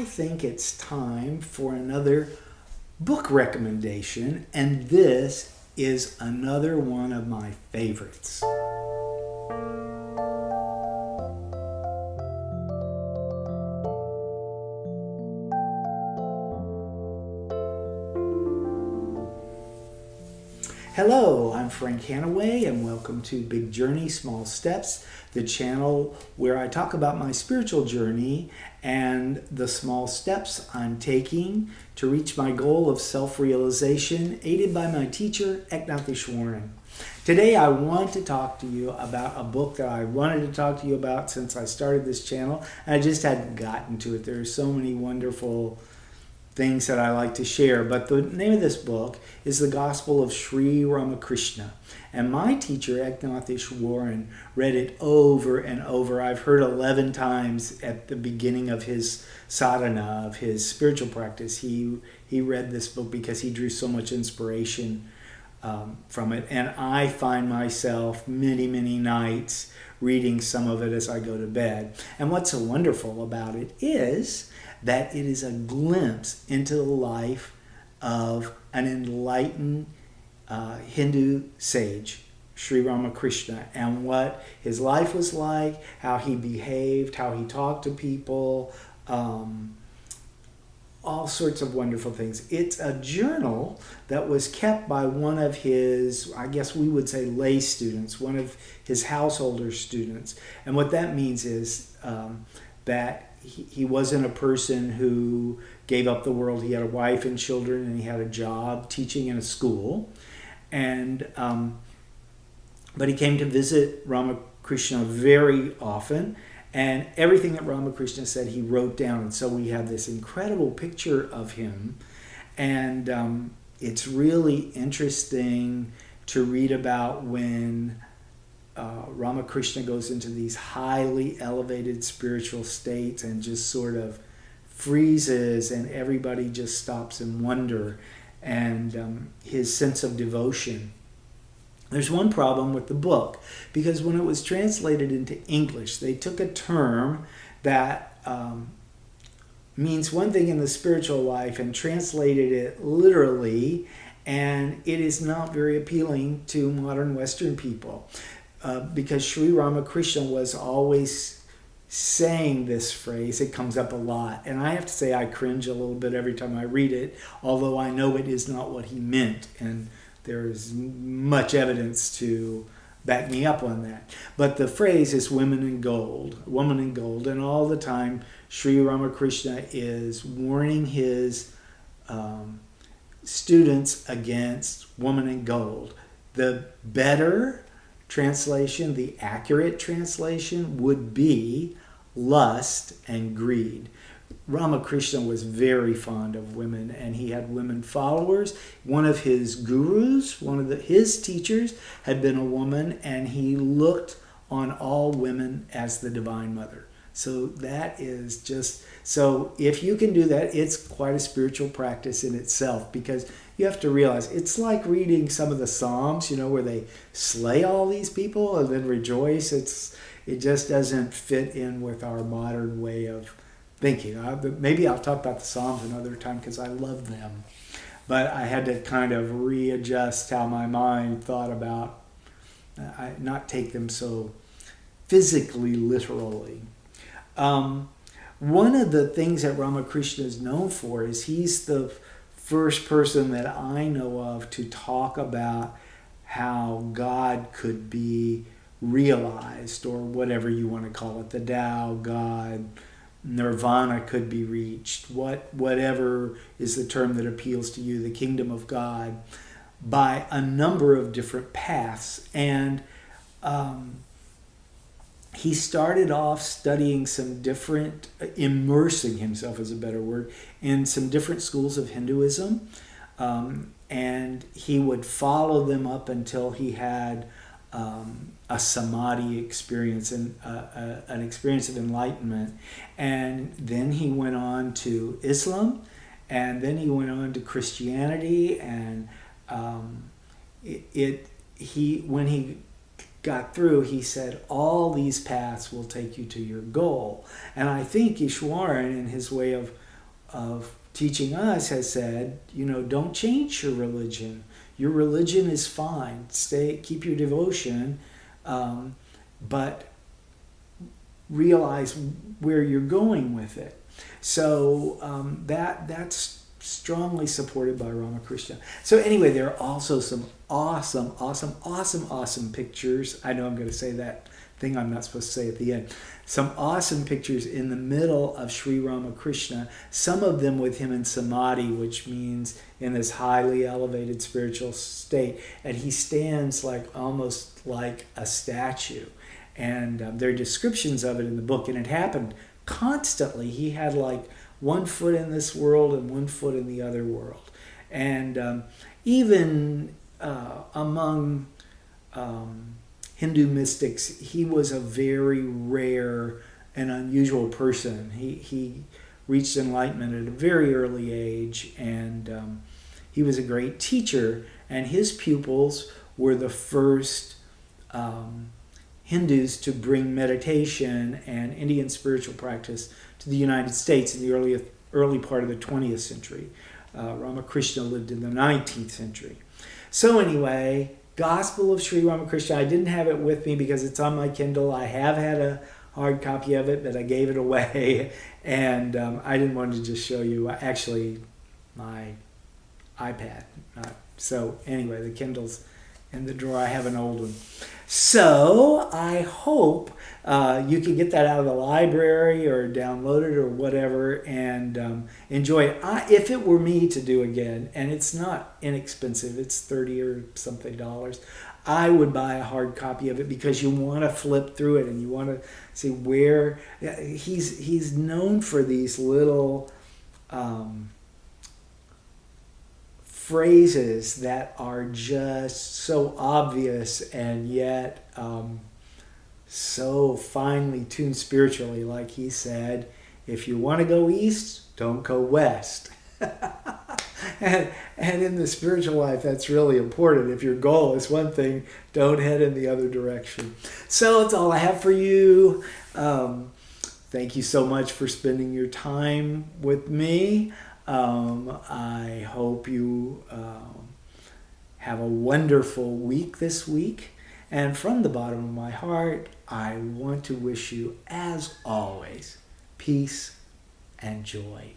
I think it's time for another book recommendation, and this is another one of my favorites. Hello, I'm Frank Hanaway, and welcome to Big Journey, Small Steps, the channel where I talk about my spiritual journey and the small steps I'm taking to reach my goal of self-realization, aided by my teacher, Eknathishwaran. Today I want to talk to you about a book that I wanted to talk to you about since I started this channel, and I just hadn't gotten to it. There are so many wonderful things that I like to share, but the name of this book is the Gospel of Sri Ramakrishna, and my teacher Eknathishwaran read it over and over. I've heard 11 times at the beginning of his sadhana, of his spiritual practice. He read this book because he drew so much inspiration from it, and I find myself many nights reading some of it as I go to bed. And what's so wonderful about it is that it is a glimpse into the life of an enlightened Hindu sage, Sri Ramakrishna, and what his life was like, how he behaved, how he talked to people, all sorts of wonderful things. It's a journal that was kept by one of his, I guess we would say, lay students, one of his householder students. And what that means is that he wasn't a person who gave up the world. He had a wife and children, and he had a job teaching in a school. And but he came to visit Ramakrishna very often, and everything that Ramakrishna said he wrote down. And so we have this incredible picture of him, and it's really interesting to read about when Ramakrishna goes into these highly elevated spiritual states and just sort of freezes, and everybody just stops in wonder, and his sense of devotion. There's one problem with the book, because when it was translated into English, they took a term that means one thing in the spiritual life and translated it literally, and it is not very appealing to modern Western people. Because Sri Ramakrishna was always saying this phrase. It comes up a lot, and I have to say I cringe a little bit every time I read it, although I know it is not what he meant, and there is much evidence to back me up on that. But the phrase is woman in gold, and all the time Sri Ramakrishna is warning his students against woman in gold. The better translation, the accurate translation, would be lust and greed. Ramakrishna was very fond of women, and he had women followers. One of his gurus, his teachers, had been a woman, and he looked on all women as the Divine Mother. So that is just, so if you can do that, it's quite a spiritual practice in itself, because you have to realize it's like reading some of the Psalms, where they slay all these people and then rejoice. It just doesn't fit in with our modern way of thinking. Maybe I'll talk about the Psalms another time because I love them. But I had to kind of readjust how my mind thought about, not take them so physically literally. One of the things that Ramakrishna is known for is he's the first person that I know of to talk about how God could be realized, or whatever you want to call it, the Tao, God, Nirvana could be reached, whatever is the term that appeals to you, the kingdom of God, by a number of different paths. And he started off studying immersing himself is a better word, in some different schools of Hinduism. And he would follow them up until he had a samadhi experience, and an experience of enlightenment. And then he went on to Islam, and then he went on to Christianity. And when he got through, he said, all these paths will take you to your goal. And I think Ishwaran, in his way of of teaching us has said, don't change your religion. Your religion is fine. Keep your devotion, but realize where you're going with it. So that's strongly supported by Ramakrishna. So anyway, there are also some awesome pictures. I know I'm going to say that thing I'm not supposed to say at the end. Some awesome pictures in the middle of Sri Ramakrishna, some of them with him in samadhi, which means in this highly elevated spiritual state. And he stands almost like a statue. And there are descriptions of it in the book, and it happened constantly. He had 1 foot in this world and 1 foot in the other world. And even among Hindu mystics, he was a very rare and unusual person. He reached enlightenment at a very early age, and he was a great teacher, and his pupils were the first Hindus to bring meditation and Indian spiritual practice to the United States in the early part of the 20th century. Ramakrishna lived in the 19th century. So anyway, Gospel of Sri Ramakrishna, I didn't have it with me because it's on my Kindle. I have had a hard copy of it, but I gave it away, and I didn't want to just show you, actually, my iPad. So anyway, the Kindle's in the drawer. I have an old one. So I hope you can get that out of the library or download it or whatever and enjoy it. If it were me to do again, and it's not inexpensive, it's $30 or something, I would buy a hard copy of it because you want to flip through it and you want to see where he's known for these little phrases that are just so obvious and yet so finely tuned spiritually. Like he said, if you want to go east, don't go west. and in the spiritual life, that's really important. If your goal is one thing, don't head in the other direction. So that's all I have for you. Thank you so much for spending your time with me. I hope you have a wonderful week this week. And from the bottom of my heart, I want to wish you, as always, peace and joy.